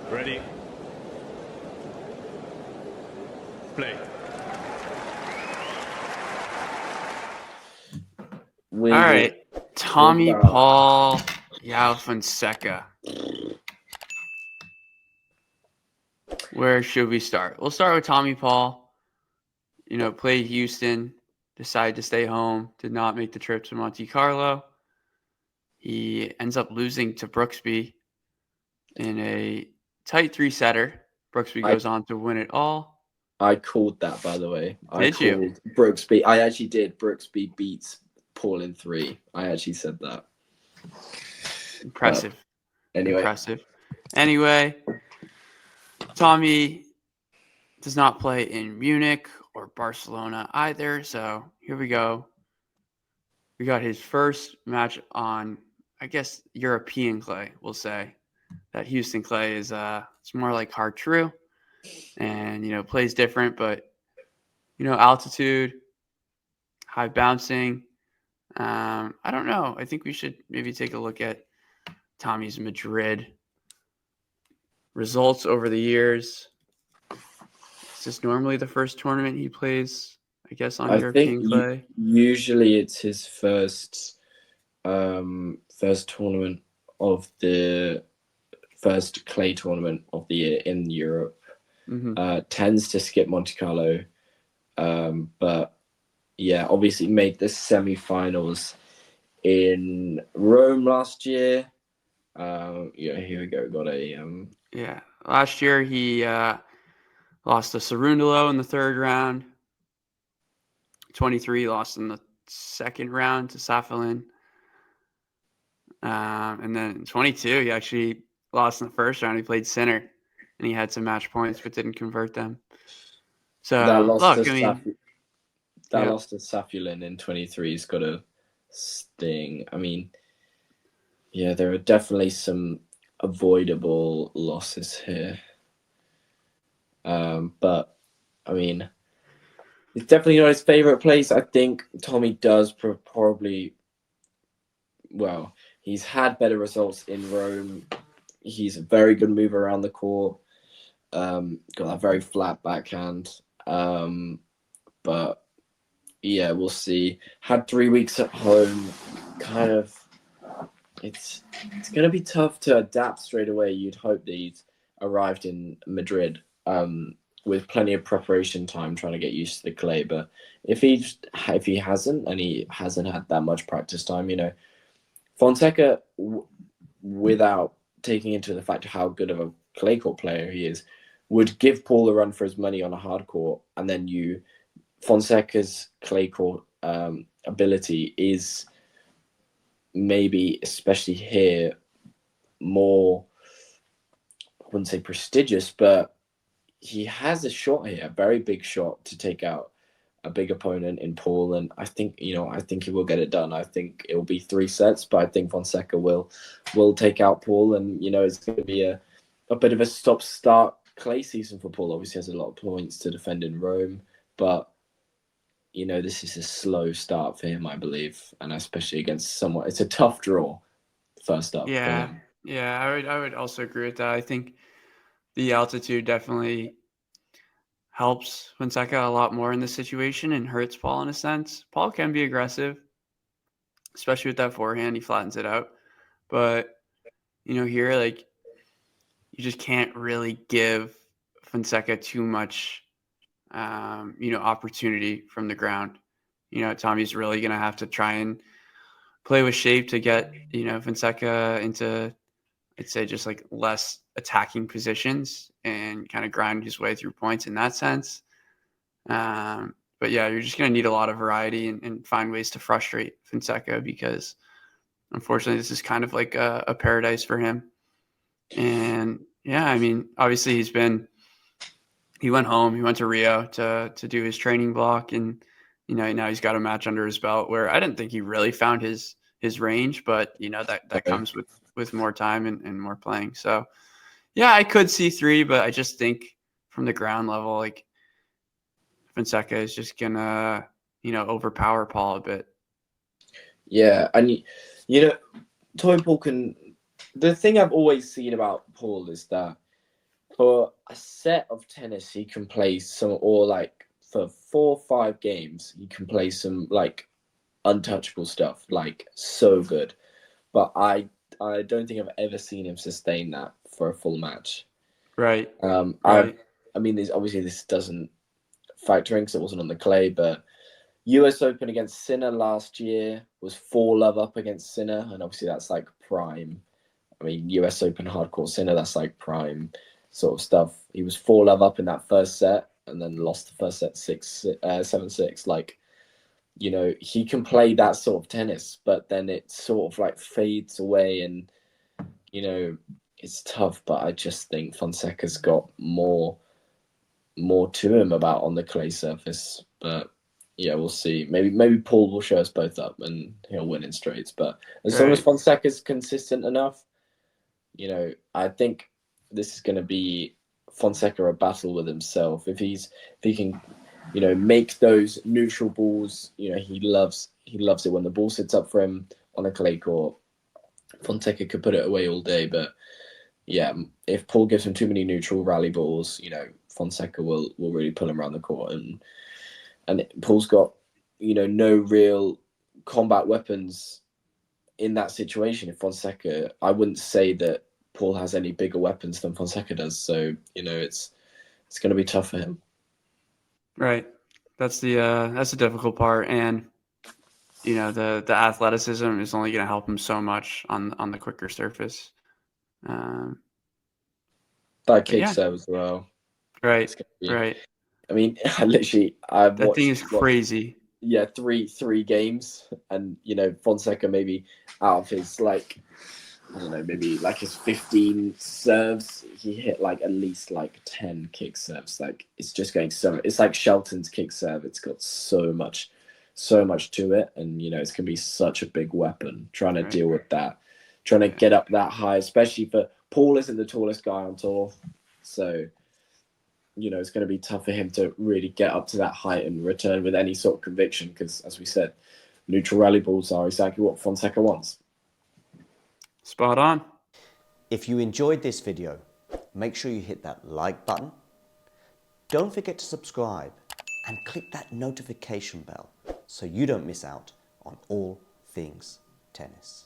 Ready? Play. We All will right, Tommy talk about Paul, Joao Fonseca. Where should we start? We'll start with Tommy Paul. Played Houston, decided to stay home, did not make the trip to Monte Carlo. He ends up losing to Brooksby in a tight three-setter. Brooksby I goes on to win it all. I called that, by the way. I Did you? called Brooksby. I actually did. Brooksby beats Paul in 3. I actually said that. Impressive. Anyway, Impressive. Anyway, Tommy does not play in Munich or Barcelona either. So here we go. We got his first match on, I guess, European clay, we'll say. That Houston clay is it's more like hard true and, plays different, but, altitude, high bouncing. I don't know. I think we should maybe take a look at Tommy's Madrid results over the years. Is this normally the first tournament he plays, I guess, on I European think clay? usually it's his first tournament of the first clay tournament of the year in Europe. Mm-hmm. Tends to skip Monte Carlo, but yeah, obviously made the semi-finals in Rome last year. Here we go. Got a Yeah. Last year he lost to Cerundolo in the third round. 23 lost in the second round to Safalin. And then 22, he actually lost in the first round. He played center, and he had some match points, but didn't convert them. that So, lost to look, I mean, lost to Safulin in 23. He's got a sting. I mean, yeah, there are definitely some avoidable losses here. But I mean, it's definitely not his favorite place. I think Tommy does probably. Well, he's had better results in Rome. He's a very good mover around the court. Got a very flat backhand. But yeah, we'll see. Had 3 weeks at home. Kind of, it's going to be tough to adapt straight away. You'd hope that he's arrived in Madrid with plenty of preparation time, trying to get used to the clay. But if he hasn't, and he hasn't had that much practice time, Fonseca, without taking into the fact of how good of a clay court player he is, would give Paul a run for his money on a hard court, and then Fonseca's clay court ability is maybe, especially here, more, I wouldn't say prestigious, but he has a shot here, a very big shot to take out a big opponent in Paul, and I think he will get it done. I think it will be 3 sets, but I think Fonseca will take out Paul, and it's going to be a bit of a stop-start clay season for Paul. Obviously, has a lot of points to defend in Rome, but this is a slow start for him, I believe, and especially against someone. It's a tough draw first up for him. Yeah, I would also agree with that. I think the altitude definitely helps Fonseca a lot more in this situation and hurts Paul in a sense. Paul can be aggressive, especially with that forehand. He flattens it out. But, here, like, you just can't really give Fonseca too much, opportunity from the ground. Tommy's really going to have to try and play with shape to get, Fonseca into, I'd say, just like less attacking positions and kind of grind his way through points in that sense. But yeah, you're just going to need a lot of variety and find ways to frustrate Fonseca because unfortunately this is kind of like a paradise for him. And yeah, I mean, obviously he went home, he went to Rio to do his training block, and now he's got a match under his belt where I didn't think he really found his range, but that comes with more time and more playing. So yeah, I could see 3, but I just think from the ground level, like Fonseca is just gonna overpower Paul a bit. Yeah, and Tommy Paul can. The thing I've always seen about Paul is that For a set of tennis, he can play some, or like for 4 or 5 games, he can play some like untouchable stuff, like so good. But I don't think I've ever seen him sustain that for a full match. Right. I mean, this doesn't factor in because it wasn't on the clay, but US Open against Sinner last year was 4-love up against Sinner, and obviously that's like prime. I mean, US Open hardcore Sinner, that's like prime sort of stuff. He was 4-love up in that first set and then lost the first set 7-6. Like, he can play that sort of tennis, but then it sort of like fades away, and it's tough. But I just think Fonseca's got more to him about on the clay surface. But yeah, we'll see. Maybe Paul will show us both up and he'll win in straights. But as long as Fonseca's consistent enough, I think this is going to be Fonseca a battle with himself. If he can, make those neutral balls. He loves it when the ball sits up for him on a clay court. Fonseca could put it away all day, but yeah, if Paul gives him too many neutral rally balls, Fonseca will really pull him around the court, and Paul's got no real combat weapons in that situation. If Fonseca, I wouldn't say that Paul has any bigger weapons than Fonseca does, so it's going to be tough for him. Right, that's the difficult part, and the athleticism is only going to help him so much on the quicker surface. That kick serve as well. Right, right. I mean, I've that watched. Thing is crazy. Yeah, three games, and Fonseca maybe out of his like, I don't know, maybe like his 15 serves, he hit like at least like 10 kick serves. Like it's just going so. It's like Shelton's kick serve. It's got so much to it, and it's gonna be such a big weapon trying to deal with that, trying to get up that high, especially for Paul isn't the tallest guy on tour, so it's going to be tough for him to really get up to that height and return with any sort of conviction, because as we said, neutral rally balls are exactly what Fonseca wants. Spot on. If you enjoyed this video, make sure you hit that like button. Don't forget to subscribe and click that notification bell so you don't miss out on all things tennis.